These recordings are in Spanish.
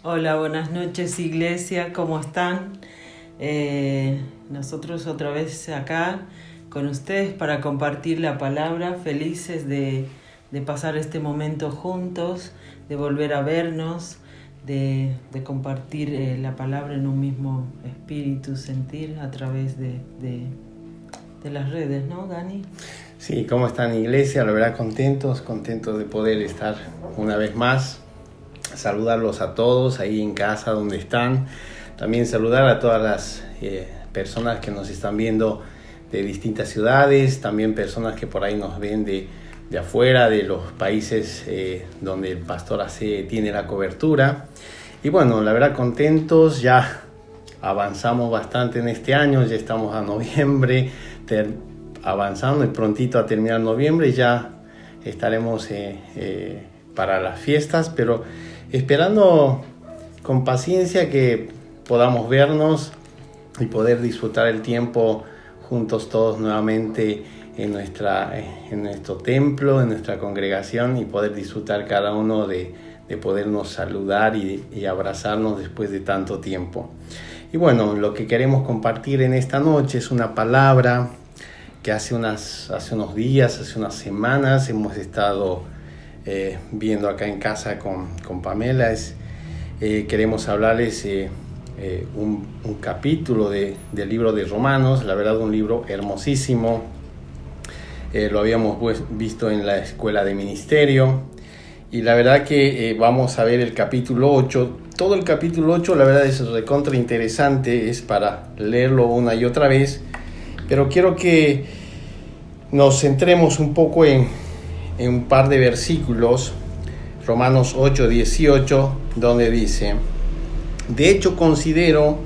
Hola, buenas noches Iglesia, ¿cómo están? Nosotros otra vez acá con ustedes para compartir la palabra, felices de pasar este momento juntos, de volver a vernos, de compartir la palabra en un mismo espíritu, sentir a través de las redes, ¿no, Dani? Sí, ¿cómo están Iglesia? La verdad contentos de poder estar una vez más. Saludarlos a todos ahí en casa donde están. También saludar a todas las personas que nos están viendo de distintas ciudades. También personas que por ahí nos ven de afuera, de los países donde el pastor tiene la cobertura. Y bueno, la verdad contentos. Ya avanzamos bastante en este año. Ya estamos a noviembre. Avanzando y prontito a terminar noviembre. Ya estaremos para las fiestas, pero esperando con paciencia que podamos vernos y poder disfrutar el tiempo juntos todos nuevamente en nuestro templo, en nuestra congregación, y poder disfrutar cada uno de podernos saludar y abrazarnos después de tanto tiempo. Y bueno, lo que queremos compartir en esta noche es una palabra que hace unos días, hace unas semanas hemos estado viendo acá en casa con Pamela. Queremos hablarles un capítulo del libro de Romanos, la verdad un libro hermosísimo. Lo habíamos visto en la escuela de ministerio y la verdad que vamos a ver el capítulo 8. Todo el capítulo 8 la verdad es recontra interesante, es para leerlo una y otra vez, pero quiero que nos centremos un poco en un par de versículos. Romanos 8:18, donde dice: de hecho considero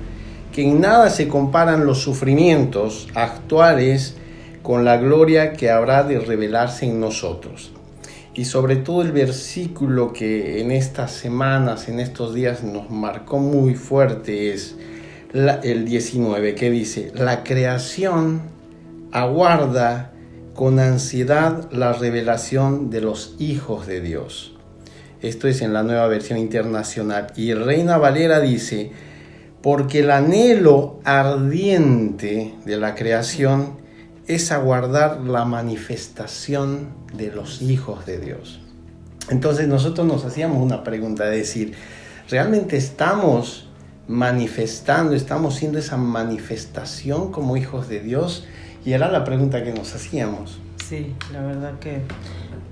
que en nada se comparan los sufrimientos actuales con la gloria que habrá de revelarse en nosotros. Y sobre todo el versículo que en estas semanas, en estos días nos marcó muy fuerte es el 19, que dice: la creación aguarda con ansiedad la revelación de los hijos de Dios. Esto es en la Nueva Versión Internacional. Y Reina Valera dice: porque el anhelo ardiente de la creación es aguardar la manifestación de los hijos de Dios. Entonces nosotros nos hacíamos una pregunta, es decir, ¿realmente estamos manifestando, estamos siendo esa manifestación como hijos de Dios? Y era la pregunta que nos hacíamos. Sí, la verdad que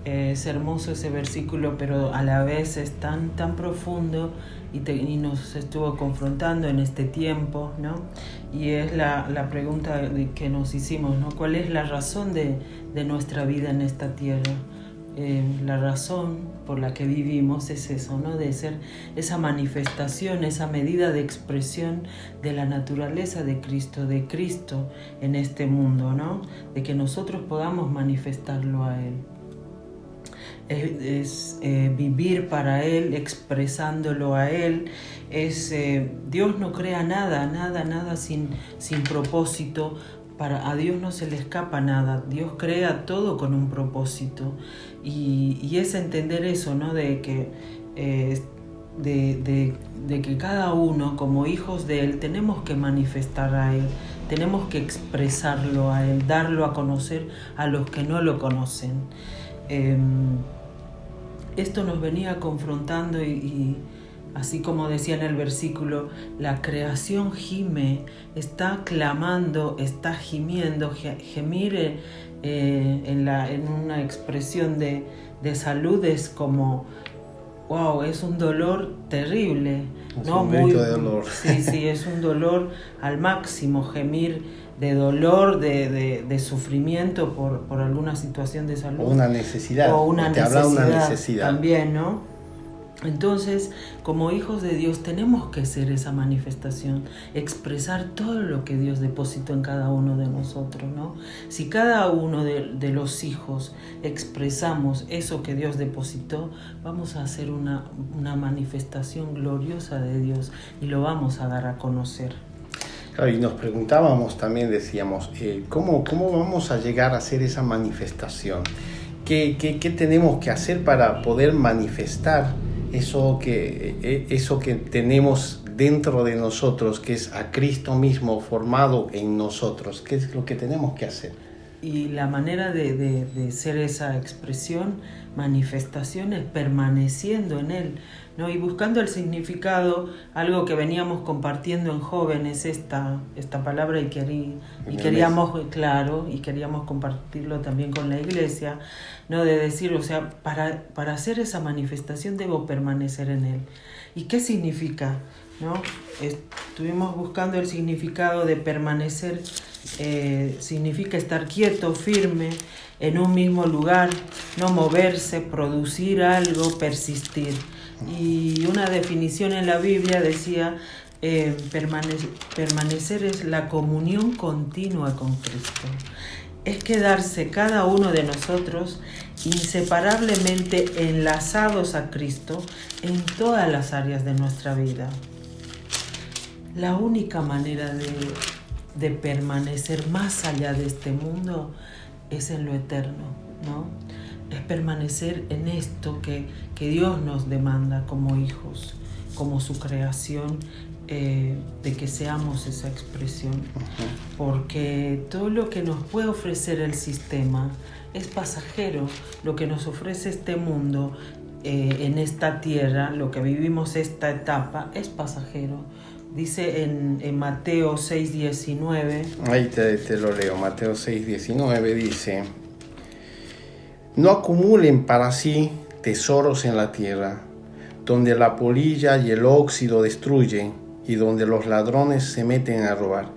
es hermoso ese versículo, pero a la vez es tan profundo y nos estuvo confrontando en este tiempo, ¿no? Y es la pregunta que nos hicimos, ¿no? ¿Cuál es la razón de nuestra vida en esta tierra? La razón por la que vivimos es eso, ¿no? De ser esa manifestación, esa medida de expresión de la naturaleza de Cristo en este mundo, ¿no? De que nosotros podamos manifestarlo a Él. Es vivir para Él, expresándolo a Él. Dios no crea nada sin propósito. A Dios no se le escapa nada. Dios crea todo con un propósito. Y es entender eso, ¿no? De que cada uno, como hijos de Él, tenemos que manifestar a Él, tenemos que expresarlo a Él, darlo a conocer a los que no lo conocen. Esto nos venía confrontando y así como decía en el versículo, la creación gime, está clamando, está gimiendo. Gemir en una expresión de salud es como, wow, es un dolor terrible, es ¿no? Un grito de dolor. Sí, es un dolor al máximo, gemir de dolor, de sufrimiento por alguna situación de salud. O una necesidad. Habla una necesidad también, ¿no? Entonces, como hijos de Dios, tenemos que ser esa manifestación, expresar todo lo que Dios depositó en cada uno de nosotros, ¿no? Si cada uno de los hijos expresamos eso que Dios depositó, vamos a hacer una manifestación gloriosa de Dios y lo vamos a dar a conocer. Claro, y nos preguntábamos también, decíamos, ¿cómo vamos a llegar a hacer esa manifestación? ¿Qué tenemos que hacer para poder manifestar eso que tenemos dentro de nosotros, que es a Cristo mismo formado en nosotros, ¿qué es lo que tenemos que hacer? Y la manera de ser esa expresión, manifestación, es permaneciendo en Él, ¿no? Y buscando el significado, algo que veníamos compartiendo en jóvenes, esta palabra, y queríamos compartirlo también con la iglesia, ¿no? De decir, o sea, para hacer esa manifestación debo permanecer en Él. ¿Y qué significa? ¿No? Estuvimos buscando el significado de permanecer. Significa estar quieto, firme, en un mismo lugar, no moverse, producir algo, persistir. Y una definición en la Biblia decía, permanecer es la comunión continua con Cristo. Es quedarse cada uno de nosotros inseparablemente enlazados a Cristo en todas las áreas de nuestra vida. La única manera de permanecer más allá de este mundo es en lo eterno, ¿no? Es permanecer en esto que Dios nos demanda como hijos, como su creación, de que seamos esa expresión. Porque todo lo que nos puede ofrecer el sistema es pasajero. Lo que nos ofrece este mundo, en esta tierra, lo que vivimos esta etapa, es pasajero. Dice en Mateo 6:19. Ahí te lo leo. Mateo 6:19 dice: no acumulen para sí tesoros en la tierra, donde la polilla y el óxido destruyen y donde los ladrones se meten a robar.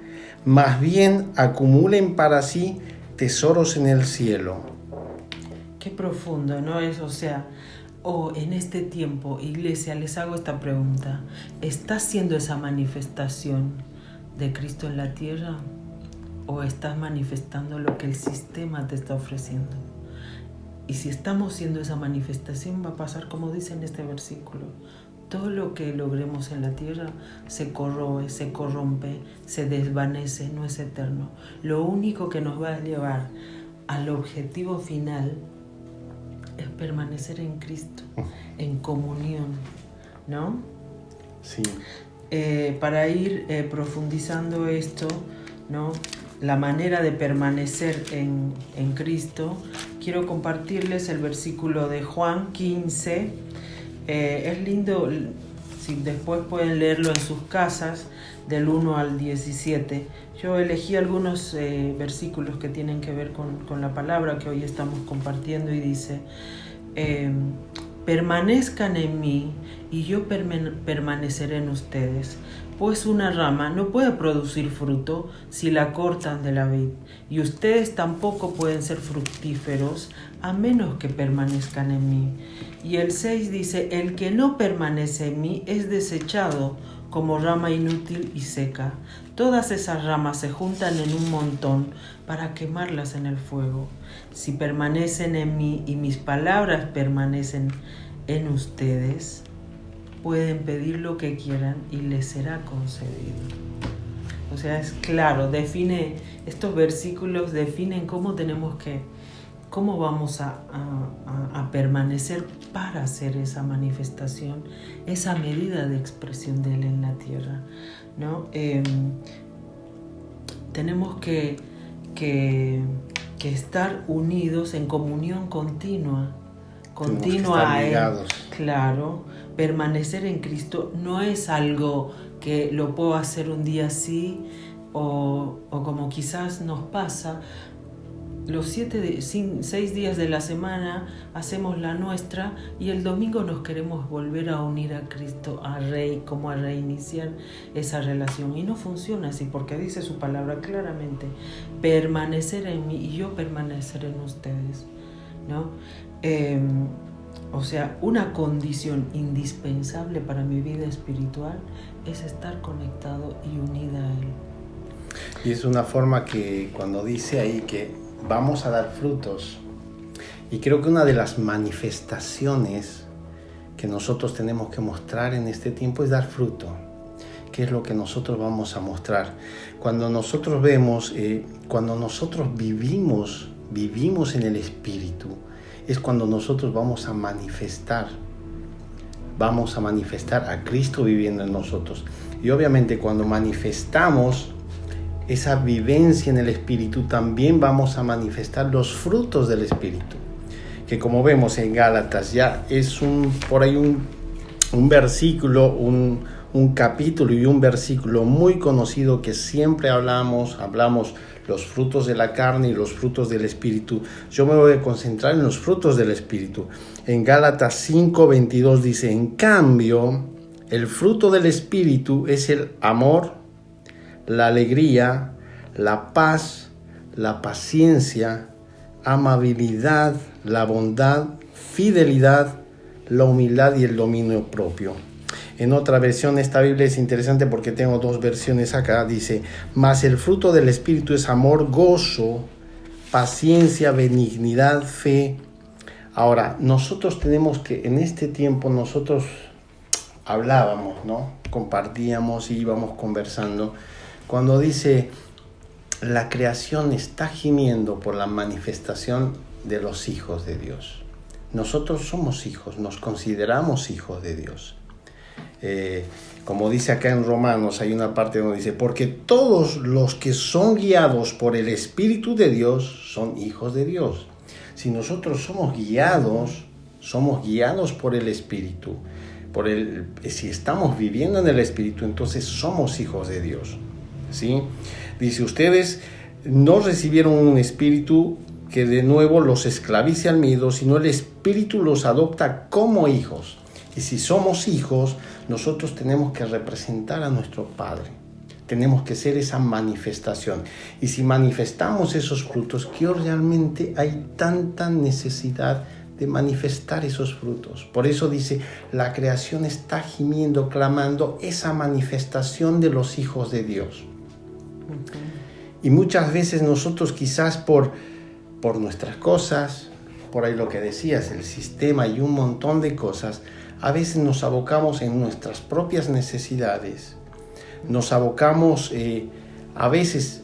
Más bien acumulen para sí tesoros en el cielo. Qué profundo, ¿no? Es, o sea, en este tiempo, iglesia, les hago esta pregunta. ¿Estás siendo esa manifestación de Cristo en la tierra? ¿O estás manifestando lo que el sistema te está ofreciendo? Y si estamos siendo esa manifestación, va a pasar como dice en este versículo. Todo lo que logremos en la tierra se corroe, se corrompe, se desvanece, no es eterno. Lo único que nos va a llevar al objetivo final es permanecer en Cristo, en comunión, ¿no? Sí. Para ir profundizando esto, ¿no? La manera de permanecer en Cristo, quiero compartirles el versículo de Juan 15. Es lindo, si después pueden leerlo en sus casas, del 1 al 17. Yo elegí algunos versículos que tienen que ver con la palabra que hoy estamos compartiendo, y dice: permanezcan en mí y yo permaneceré en ustedes, pues una rama no puede producir fruto si la cortan de la vid, y ustedes tampoco pueden ser fructíferos a menos que permanezcan en mí. Y el 6 dice: el que no permanece en mí es desechado como rama inútil y seca. Todas esas ramas se juntan en un montón para quemarlas en el fuego. Si permanecen en mí y mis palabras permanecen en ustedes, pueden pedir lo que quieran y les será concedido. O sea, es claro, estos versículos definen cómo vamos a permanecer para hacer esa manifestación, esa medida de expresión de Él en la tierra, ¿no? Tenemos que estar unidos en comunión continua a Él. Claro, permanecer en Cristo no es algo que lo puedo hacer un día así o como quizás nos pasa. Los 6 días de la semana hacemos la nuestra y el domingo nos queremos volver a unir a Cristo, a reiniciar esa relación. Y no funciona así, porque dice su palabra claramente: permanecer en mí y yo permaneceré en ustedes, ¿no? O sea, una condición indispensable para mi vida espiritual es estar conectado y unida a Él. Y es una forma que cuando dice ahí que vamos a dar frutos, y creo que una de las manifestaciones que nosotros tenemos que mostrar en este tiempo es dar fruto. ¿Qué es lo que nosotros vamos a mostrar? Cuando nosotros vemos, cuando nosotros vivimos en el Espíritu, es cuando nosotros vamos a manifestar vamos a manifestar a Cristo viviendo en nosotros. Y obviamente cuando manifestamos esa vivencia en el Espíritu, también vamos a manifestar los frutos del Espíritu, que como vemos en Gálatas ya es un versículo, un capítulo y un versículo muy conocido que siempre hablamos los frutos de la carne y los frutos del Espíritu. Yo me voy a concentrar en los frutos del Espíritu. En Gálatas 5:22 dice: en cambio, el fruto del Espíritu es el amor, la alegría, la paz, la paciencia, amabilidad, la bondad, fidelidad, la humildad y el dominio propio. En otra versión, esta Biblia es interesante porque tengo dos versiones acá. Dice: mas el fruto del Espíritu es amor, gozo, paciencia, benignidad, fe. Ahora, nosotros tenemos que, en este tiempo, nosotros hablábamos, ¿no? Compartíamos y íbamos conversando. Cuando dice: la creación está gimiendo por la manifestación de los hijos de Dios. Nosotros somos hijos, nos consideramos hijos de Dios. Como dice acá en Romanos, hay una parte donde dice: porque todos los que son guiados por el Espíritu de Dios son hijos de Dios. Si nosotros somos guiados por el Espíritu, si estamos viviendo en el Espíritu, entonces somos hijos de Dios, ¿sí? Dice: ustedes no recibieron un espíritu que de nuevo los esclavice al miedo, sino el Espíritu los adopta como hijos. Y si somos hijos, nosotros tenemos que representar a nuestro Padre. Tenemos que ser esa manifestación. Y si manifestamos esos frutos, que realmente hay tanta necesidad de manifestar esos frutos. Por eso dice: la creación está gimiendo, clamando esa manifestación de los hijos de Dios. Y muchas veces nosotros, quizás por nuestras cosas, por ahí lo que decías, el sistema y un montón de cosas, a veces nos abocamos en nuestras propias necesidades. Nos abocamos a veces,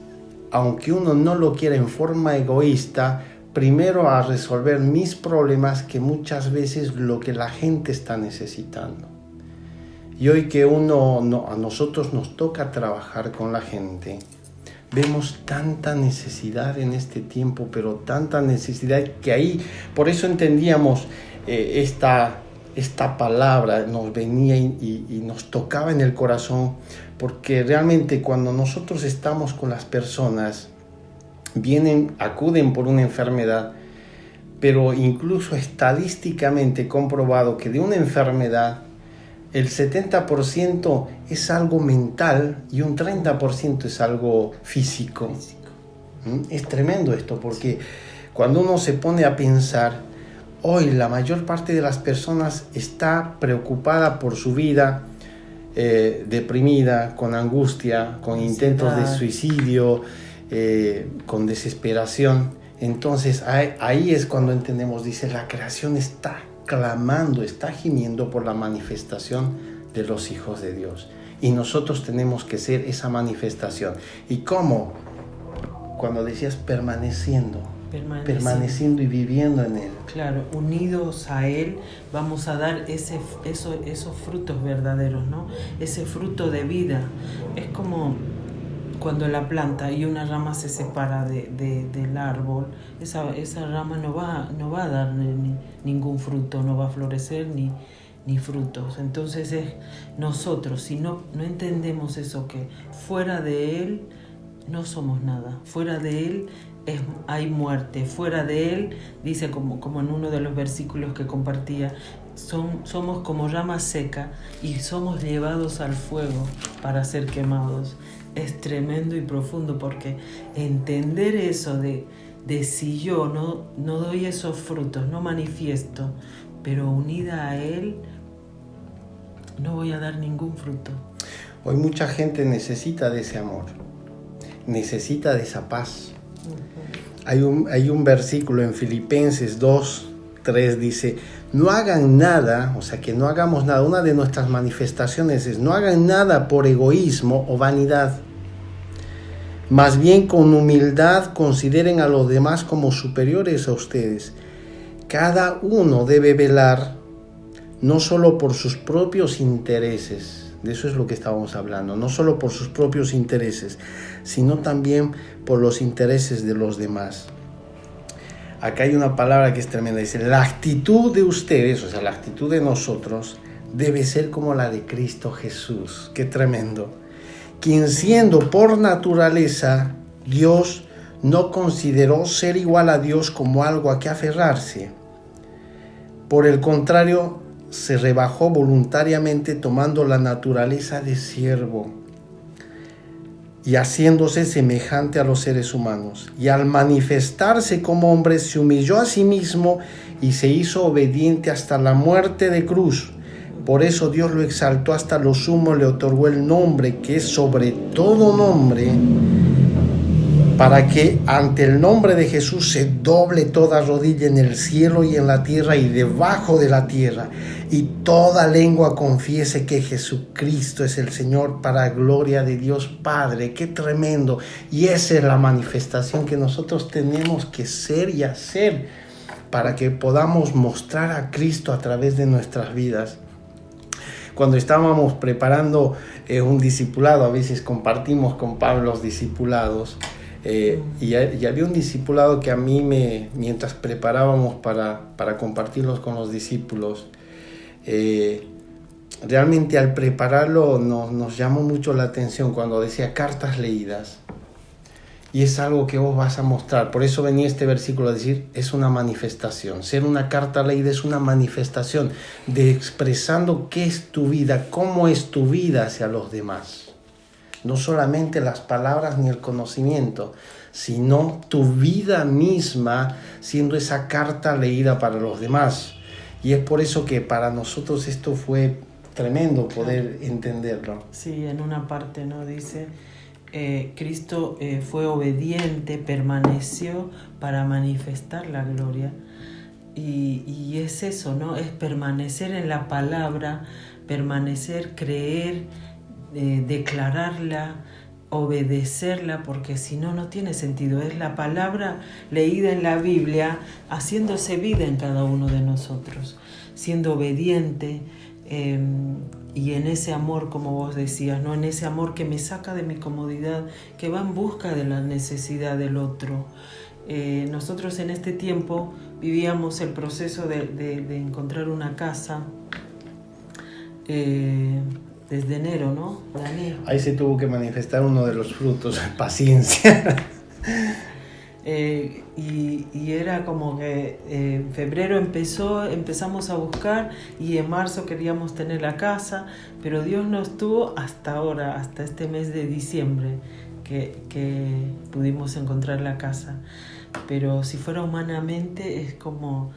aunque uno no lo quiera, en forma egoísta, primero a resolver mis problemas que muchas veces lo que la gente está necesitando. Y hoy que a nosotros nos toca trabajar con la gente, vemos tanta necesidad en este tiempo, pero tanta necesidad que ahí, por eso entendíamos esta palabra, nos venía y nos tocaba en el corazón, porque realmente cuando nosotros estamos con las personas, acuden por una enfermedad, pero incluso estadísticamente comprobado que de una enfermedad, el 70% es algo mental y un 30% es algo físico. Es tremendo esto, porque cuando uno se pone a pensar, hoy la mayor parte de las personas está preocupada por su vida, deprimida, con angustia, con intentos de suicidio, con desesperación. Entonces ahí es cuando entendemos, dice: la creación está clamando, está gimiendo por la manifestación de los hijos de Dios. Y nosotros tenemos que ser esa manifestación. ¿Y cómo? Cuando decías permaneciendo y viviendo en Él. Claro, unidos a Él vamos a dar esos frutos verdaderos, ¿no? Ese fruto de vida. Es como cuando la planta y una rama se separa del árbol, esa rama no va a dar ningún fruto, no va a florecer ni frutos. Entonces nosotros, si no entendemos eso, que fuera de Él no somos nada, fuera de Él hay muerte, fuera de Él, dice como en uno de los versículos que compartía, somos como rama seca y somos llevados al fuego para ser quemados. Es tremendo y profundo, porque entender eso de si yo no doy esos frutos, no manifiesto, pero unida a Él, no voy a dar ningún fruto. Hoy mucha gente necesita de ese amor, necesita de esa paz. Uh-huh. Hay un versículo en Filipenses 2:3 dice: no hagan nada, o sea, que no hagamos nada. Una de nuestras manifestaciones es: no hagan nada por egoísmo o vanidad. Más bien, con humildad, consideren a los demás como superiores a ustedes. Cada uno debe velar no solo por sus propios intereses, de eso es lo que estábamos hablando, no solo por sus propios intereses, sino también por los intereses de los demás. Acá hay una palabra que es tremenda, dice, la actitud de ustedes, o sea, la actitud de nosotros, debe ser como la de Cristo Jesús. Qué tremendo. Quien siendo por naturaleza Dios, no consideró ser igual a Dios como algo a que aferrarse. Por el contrario, se rebajó voluntariamente tomando la naturaleza de siervo y haciéndose semejante a los seres humanos. Y al manifestarse como hombre, se humilló a sí mismo y se hizo obediente hasta la muerte de cruz. Por eso Dios lo exaltó hasta lo sumo, le otorgó el nombre que es sobre todo nombre, para que ante el nombre de Jesús se doble toda rodilla en el cielo y en la tierra y debajo de la tierra, y toda lengua confiese que Jesucristo es el Señor, para gloria de Dios Padre. ¡Qué tremendo! Y esa es la manifestación que nosotros tenemos que ser y hacer para que podamos mostrar a Cristo a través de nuestras vidas. Cuando estábamos preparando un discipulado, a veces compartimos con Pablo los discipulados, y había un discipulado que a mí, mientras preparábamos para compartirlos con los discípulos, realmente al prepararlo nos llamó mucho la atención cuando decía cartas leídas. Y es algo que vos vas a mostrar. Por eso venía este versículo a decir, es una manifestación. Ser una carta leída es una manifestación de expresando qué es tu vida, cómo es tu vida hacia los demás. No solamente las palabras ni el conocimiento, sino tu vida misma siendo esa carta leída para los demás. Y es por eso que para nosotros esto fue tremendo poder entenderlo. Sí, en una parte, ¿no? Dice, Cristo fue obediente, permaneció para manifestar la gloria. Y es eso, ¿no? Es permanecer en la palabra, permanecer, creer, declararla, obedecerla, porque si no, no tiene sentido. Es la palabra leída en la Biblia haciéndose vida en cada uno de nosotros, siendo obediente, y en ese amor, como vos decías, ¿no? En ese amor que me saca de mi comodidad, que va en busca de la necesidad del otro. Nosotros en este tiempo vivíamos el proceso de encontrar una casa, desde enero, ¿no, Dani? Ahí se tuvo que manifestar uno de los frutos, paciencia. Y era como que en febrero empezamos a buscar, y en marzo queríamos tener la casa, pero Dios nos tuvo hasta ahora, hasta este mes de diciembre que pudimos encontrar la casa. Pero si fuera humanamente es como,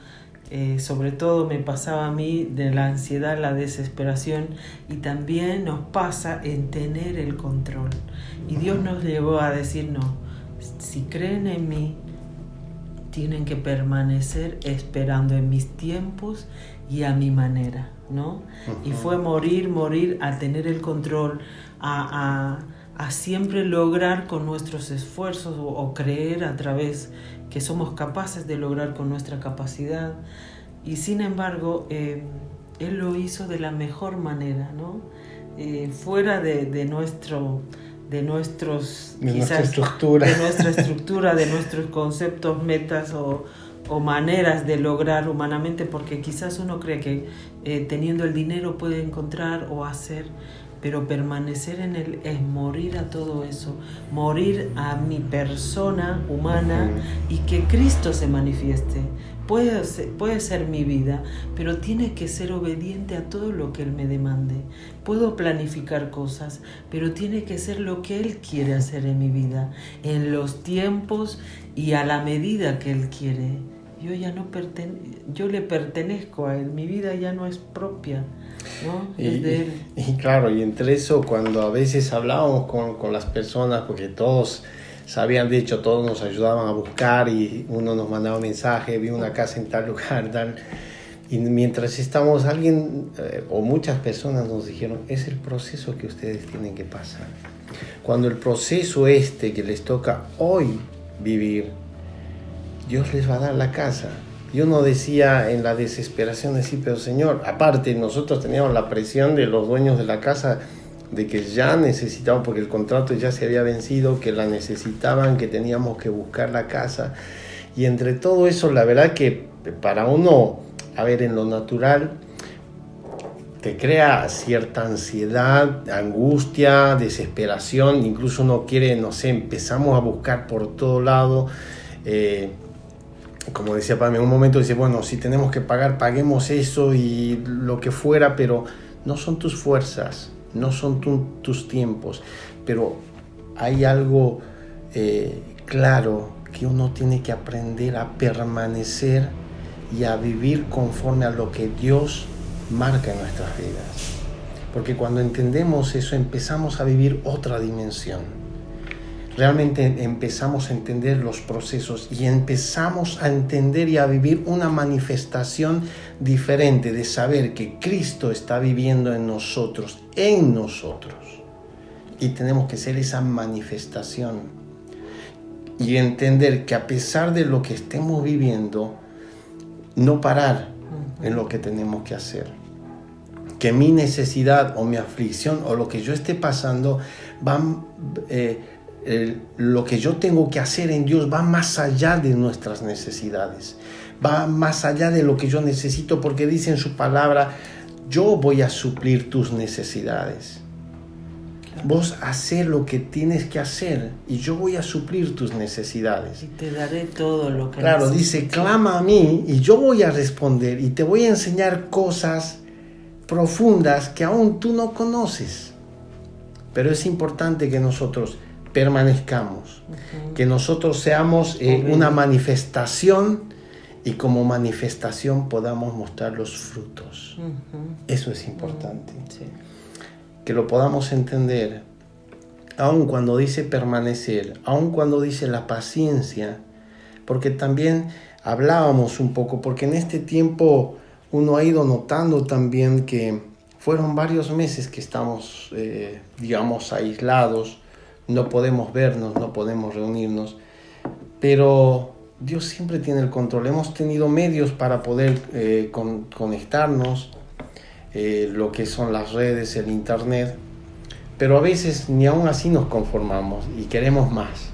sobre todo me pasaba a mí de la ansiedad, la desesperación, y también nos pasa en tener el control. Y Dios nos llevó a decir, no, si creen en mí, tienen que permanecer esperando en mis tiempos y a mi manera, ¿no? Uh-huh. Y fue morir a tener el control, a siempre lograr con nuestros esfuerzos o creer a través que somos capaces de lograr con nuestra capacidad. Y sin embargo, Él lo hizo de la mejor manera, ¿no? Fuera de nuestra estructura, de nuestros conceptos, metas o maneras de lograr humanamente, porque quizás uno cree que teniendo el dinero puede encontrar o hacer, pero permanecer en Él es morir a todo eso, morir a mi persona humana y que Cristo se manifieste. Puede ser mi vida, pero tiene que ser obediente a todo lo que Él me demande. Puedo planificar cosas, pero tiene que ser lo que Él quiere hacer en mi vida, en los tiempos y a la medida que Él quiere. Yo le pertenezco a Él, mi vida ya no es propia, ¿no? Es de Él. Y claro, y entre eso, cuando a veces hablábamos con las personas, porque todos sabían, de hecho todos nos ayudaban a buscar, y uno nos mandaba un mensaje, vi una casa en tal lugar, tal, y mientras estamos, alguien o muchas personas nos dijeron, es el proceso que ustedes tienen que pasar. Cuando el proceso que les toca hoy vivir, Dios les va a dar la casa, Y uno decía en la desesperación, decir, pero Señor, aparte nosotros teníamos la presión de los dueños de la casa de que ya necesitaban, porque el contrato ya se había vencido, que la necesitaban, que teníamos que buscar la casa. Y entre todo eso, la verdad que para uno, a ver, en lo natural, te crea cierta ansiedad, angustia, desesperación, incluso uno quiere, no sé, empezamos a buscar por todo lado. Como decía Pam, en un momento dice, bueno, si tenemos que pagar, paguemos eso y lo que fuera, pero no son tus fuerzas, no son tus tiempos, pero hay algo claro, que uno tiene que aprender a permanecer y a vivir conforme a lo que Dios marca en nuestras vidas. Porque cuando entendemos eso, empezamos a vivir otra dimensión. Realmente empezamos a entender los procesos y empezamos a entender y a vivir una manifestación diferente de saber que Cristo está viviendo en nosotros. Y tenemos que ser esa manifestación y entender que a pesar de lo que estemos viviendo, no parar en lo que tenemos que hacer. Que mi necesidad o mi aflicción o lo que yo esté pasando lo que yo tengo que hacer en Dios va más allá de nuestras necesidades, va más allá de lo que yo necesito, porque dice en su palabra, yo voy a suplir tus necesidades. Claro. Vos hacés lo que tienes que hacer y yo voy a suplir tus necesidades. Y te daré todo lo que Claro, necesitas. Dice, clama a mí y yo voy a responder y te voy a enseñar cosas profundas que aún tú no conoces. Pero es importante que nosotros permanezcamos, que nosotros seamos una manifestación y como manifestación podamos mostrar los frutos. Eso es importante. Sí. Que lo podamos entender, aun cuando dice permanecer, aun cuando dice la paciencia, porque también hablábamos un poco, porque en este tiempo uno ha ido notando también que fueron varios meses que estamos, digamos, aislados. No podemos vernos, no podemos reunirnos, pero Dios siempre tiene el control. Hemos tenido medios para poder conectarnos, lo que son las redes, el internet, pero a veces ni aún así nos conformamos y queremos más,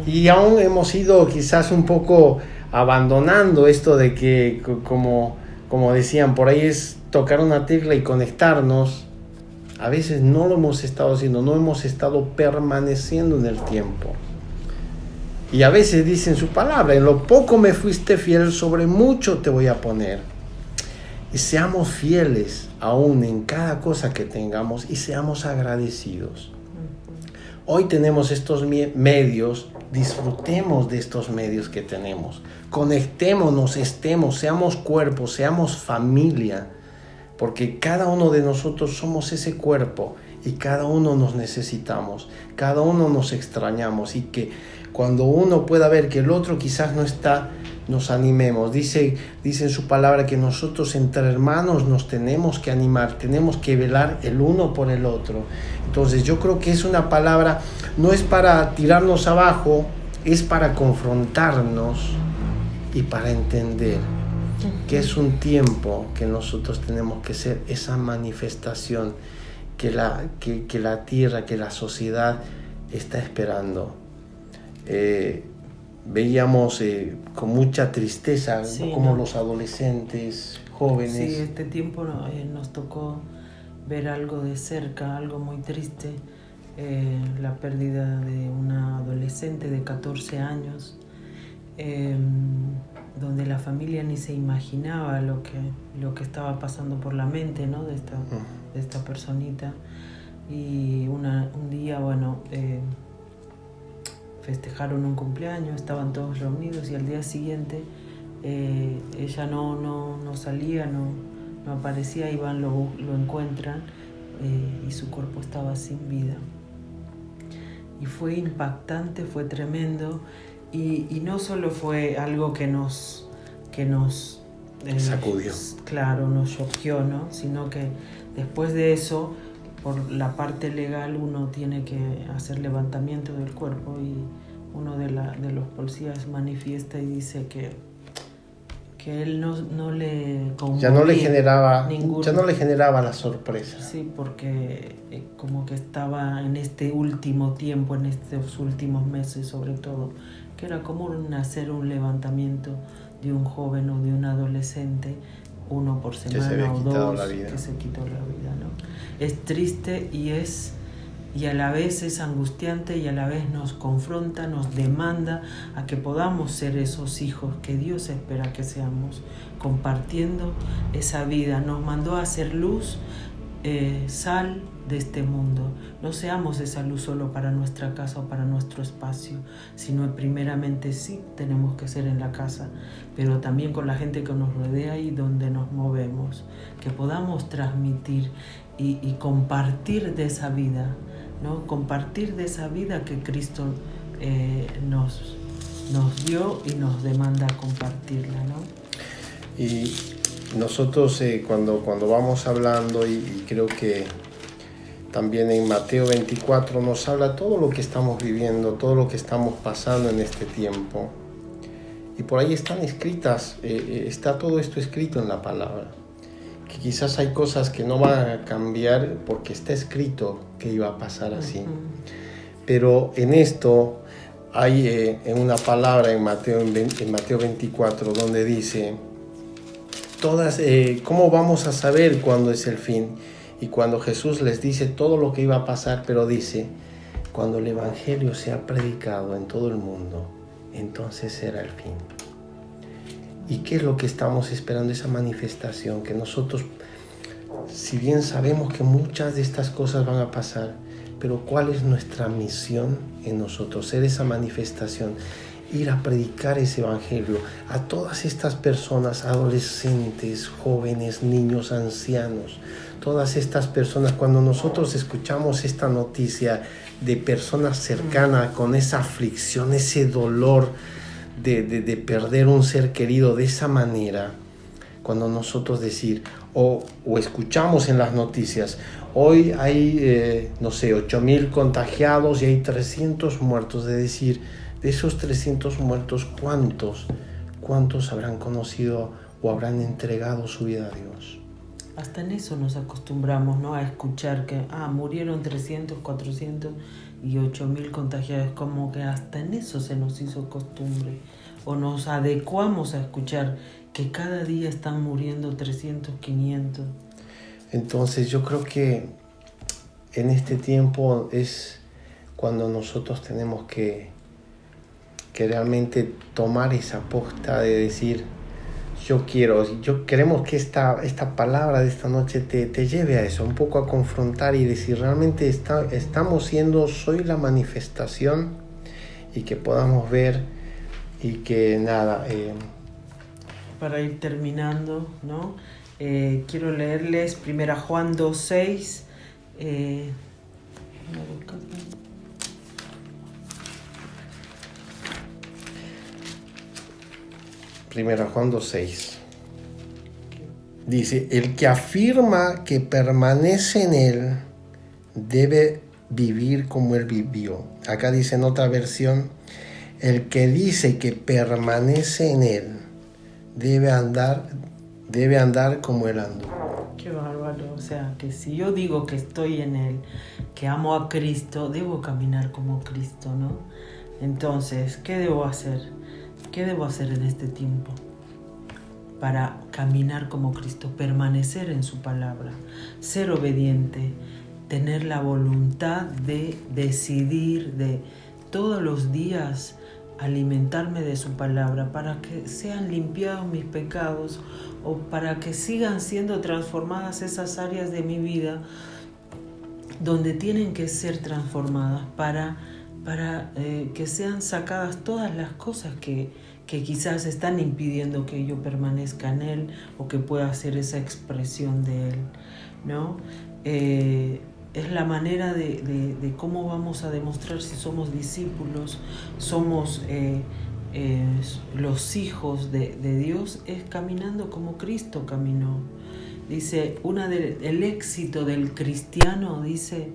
y aún hemos ido quizás un poco abandonando esto de que, como decían, por ahí es tocar una tecla y conectarnos. A veces no lo hemos estado haciendo, no hemos estado permaneciendo en el tiempo. Y a veces dice en su palabra, en lo poco me fuiste fiel, sobre mucho te voy a poner. Y seamos fieles aún en cada cosa que tengamos y seamos agradecidos. Hoy tenemos estos medios, disfrutemos de estos medios que tenemos. Conectémonos, seamos cuerpo, seamos familia. Porque cada uno de nosotros somos ese cuerpo y cada uno nos necesitamos, cada uno nos extrañamos, y que cuando uno pueda ver que el otro quizás no está, nos animemos. Dice en su palabra que nosotros entre hermanos nos tenemos que animar, tenemos que velar el uno por el otro. Entonces yo creo que es una palabra, no es para tirarnos abajo, es para confrontarnos y para entender que es un tiempo que nosotros tenemos que ser esa manifestación que la tierra, que la sociedad está esperando. Veíamos con mucha tristeza como los adolescentes, jóvenes... Sí, este tiempo nos tocó ver algo de cerca, algo muy triste, la pérdida de una adolescente de 14 años, donde la familia ni se imaginaba lo que estaba pasando por la mente, ¿no? de esta personita. Y un día, festejaron un cumpleaños, estaban todos reunidos y al día siguiente ella no salía, no aparecía, y lo encuentran y su cuerpo estaba sin vida. Y fue impactante, fue tremendo. Y no solo fue algo que nos sacudió. Claro, nos choqueó, ¿no? Sino que después de eso, por la parte legal, uno tiene que hacer levantamiento del cuerpo, y uno de los policías manifiesta y dice que que él no le conmovía ya no le generaba la sorpresa. Sí, porque como que estaba en este último tiempo, en estos últimos meses sobre todo, que era común hacer un levantamiento de un joven o de un adolescente, uno por semana o dos, que se quitó la vida, ¿no? Es triste y a la vez es angustiante y a la vez nos confronta, nos demanda a que podamos ser esos hijos que Dios espera que seamos, compartiendo esa vida. Nos mandó a hacer luz, sal de este mundo. No seamos esa luz solo para nuestra casa o para nuestro espacio, sino primeramente sí tenemos que ser en la casa, pero también con la gente que nos rodea y donde nos movemos, que podamos transmitir y compartir de esa vida, ¿no? Compartir de esa vida que Cristo nos dio y nos demanda compartirla, ¿no? Y nosotros cuando vamos hablando, y creo que también en Mateo 24 nos habla todo lo que estamos viviendo, todo lo que estamos pasando en este tiempo. Y por ahí están escritas, está todo esto escrito en la palabra. Que quizás hay cosas que no van a cambiar porque está escrito que iba a pasar así. Pero en esto hay una palabra en Mateo 24 donde dice, ¿cómo vamos a saber cuándo es el fin? Y cuando Jesús les dice todo lo que iba a pasar, pero dice, cuando el Evangelio sea predicado en todo el mundo, entonces será el fin. ¿Y qué es lo que estamos esperando? Esa manifestación, que nosotros, si bien sabemos que muchas de estas cosas van a pasar, pero ¿cuál es nuestra misión en nosotros? Ser esa manifestación, ir a predicar ese evangelio a todas estas personas, adolescentes, jóvenes, niños, ancianos, todas estas personas. Cuando nosotros escuchamos esta noticia de personas cercanas con esa aflicción, ese dolor de perder un ser querido de esa manera, cuando nosotros decir o escuchamos en las noticias, hoy hay 8,000 contagiados y hay 300 muertos, de decir, de esos 300 muertos, ¿cuántos habrán conocido o habrán entregado su vida a Dios? Hasta en eso nos acostumbramos, ¿no? A escuchar que murieron 300, 400 y 8,000 contagiados, como que hasta en eso se nos hizo costumbre, o nos adecuamos a escuchar que cada día están muriendo 300, 500. Entonces yo creo que en este tiempo es cuando nosotros tenemos que realmente tomar esa posta de decir, queremos que esta palabra de esta noche te lleve a eso, un poco a confrontar y decir, realmente soy la manifestación, y que podamos ver y que nada. Para ir terminando, ¿no? Quiero leerles 1 Juan 2:6. Primera Juan 2:6 dice, el que afirma que permanece en él debe vivir como él vivió. Acá dice en otra versión, el que dice que permanece en él debe andar como él andó. Qué bárbaro. O sea, que si yo digo que estoy en él, que amo a Cristo, debo caminar como Cristo, ¿no? Entonces, ¿qué debo hacer? ¿Qué debo hacer en este tiempo para caminar como Cristo? Permanecer en su palabra, ser obediente, tener la voluntad de decidir, de todos los días alimentarme de su palabra para que sean limpiados mis pecados o para que sigan siendo transformadas esas áreas de mi vida donde tienen que ser transformadas para que sean sacadas todas las cosas que quizás están impidiendo que yo permanezca en Él o que pueda hacer esa expresión de Él, ¿no? Es la manera de cómo vamos a demostrar si somos discípulos, somos los hijos de Dios, es caminando como Cristo caminó. Dice, el éxito del cristiano, dice,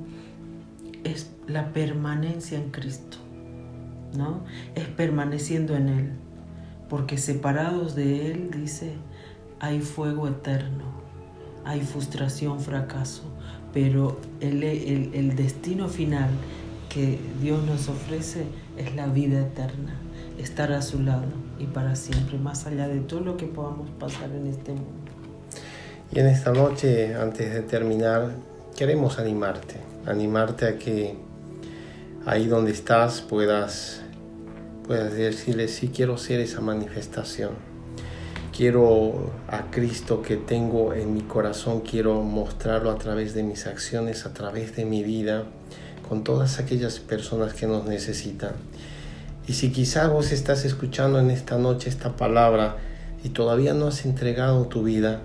es la permanencia en Cristo, ¿no? Es permaneciendo en Él. porque separados de Él, dice, hay fuego eterno, hay frustración, fracaso, pero el destino final que Dios nos ofrece es la vida eterna, estar a su lado y para siempre, más allá de todo lo que podamos pasar en este mundo. Y en esta noche, antes de terminar, queremos animarte a que ahí donde estás puedas decirle, sí, quiero ser esa manifestación. Quiero a Cristo que tengo en mi corazón, quiero mostrarlo a través de mis acciones, a través de mi vida, con todas aquellas personas que nos necesitan. Y si quizás vos estás escuchando en esta noche esta palabra y todavía no has entregado tu vida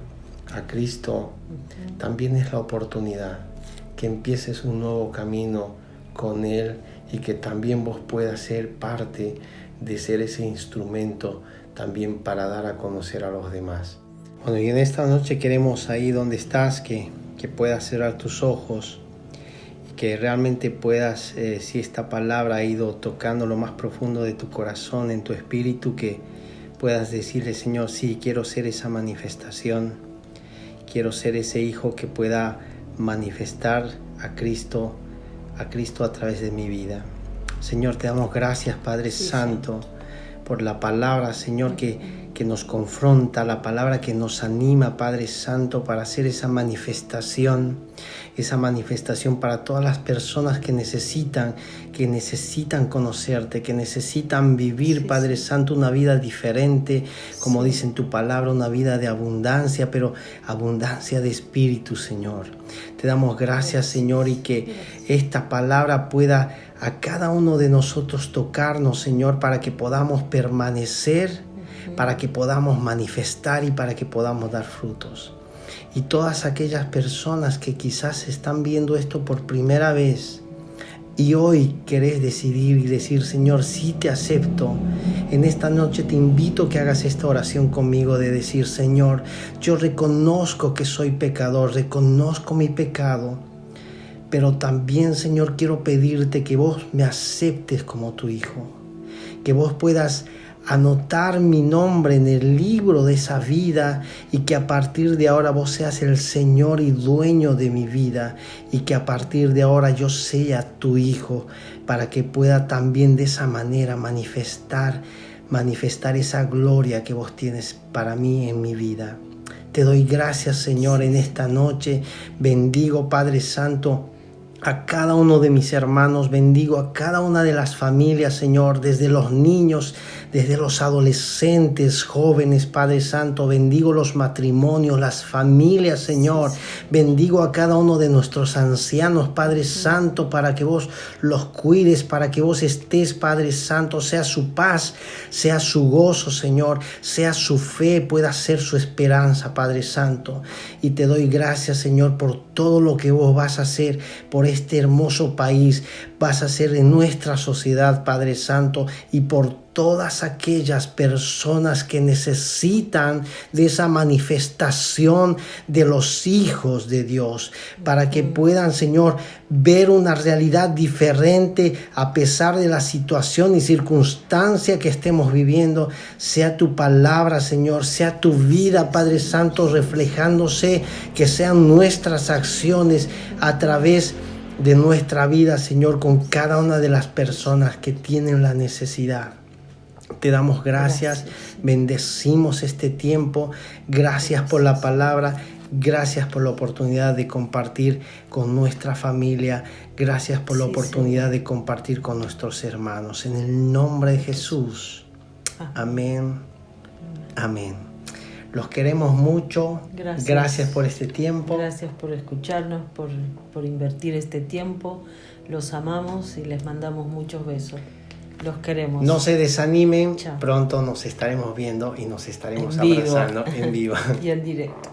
a Cristo, también es la oportunidad que empieces un nuevo camino con Él y que también vos puedas ser parte de ser ese instrumento también para dar a conocer a los demás. Bueno, y en esta noche queremos ahí donde estás que puedas cerrar tus ojos y que realmente puedas, si esta palabra ha ido tocando lo más profundo de tu corazón, en tu espíritu, que puedas decirle, Señor, sí, quiero ser esa manifestación, quiero ser ese hijo que pueda manifestar a Cristo a través de mi vida. Señor, te damos gracias, Padre Santo, por la palabra, Señor, que nos confronta, la palabra que nos anima, Padre Santo, para hacer esa manifestación para todas las personas que necesitan conocerte, que necesitan vivir, Padre Santo, una vida diferente, como dice en tu palabra, una vida de abundancia, pero abundancia de espíritu, Señor. Te damos gracias, Señor, y que esta palabra pueda a cada uno de nosotros tocarnos, Señor, para que podamos permanecer, para que podamos manifestar y para que podamos dar frutos. Y todas aquellas personas que quizás están viendo esto por primera vez y hoy querés decidir y decir, Señor, sí te acepto, en esta noche te invito a que hagas esta oración conmigo de decir, Señor, yo reconozco que soy pecador, reconozco mi pecado, pero también, Señor, quiero pedirte que vos me aceptes como tu hijo, que vos puedas anotar mi nombre en el libro de esa vida y que a partir de ahora vos seas el Señor y dueño de mi vida y que a partir de ahora yo sea tu hijo para que pueda también de esa manera manifestar esa gloria que vos tienes para mí en mi vida. Te doy gracias, Señor, en esta noche. Bendigo, Padre Santo, a cada uno de mis hermanos, bendigo a cada una de las familias, Señor, desde los niños, desde los adolescentes, jóvenes, Padre Santo, bendigo los matrimonios, las familias, Señor, bendigo a cada uno de nuestros ancianos, Padre Santo, para que vos los cuides, para que vos estés, Padre Santo, sea su paz, sea su gozo, Señor, sea su fe, pueda ser su esperanza, Padre Santo, y te doy gracias, Señor, por todo lo que vos vas a hacer por este hermoso país, vas a hacer en nuestra sociedad, Padre Santo, y por todas aquellas personas que necesitan de esa manifestación de los hijos de Dios, para que puedan, Señor, ver una realidad diferente a pesar de la situación y circunstancia que estemos viviendo. Sea tu palabra, Señor, sea tu vida, Padre Santo, reflejándose, que sean nuestras acciones a través de nuestra vida, Señor, con cada una de las personas que tienen la necesidad. Te damos gracias, bendecimos este tiempo, gracias por la palabra, gracias por la oportunidad de compartir con nuestra familia, gracias por la oportunidad de compartir con nuestros hermanos. En el nombre de Jesús, amén, amén. Los queremos mucho, gracias por este tiempo. Gracias por escucharnos, por invertir este tiempo, los amamos y les mandamos muchos besos. Los queremos. No se desanimen, Chao. Pronto nos estaremos viendo y nos estaremos abrazando en vivo. Y en directo.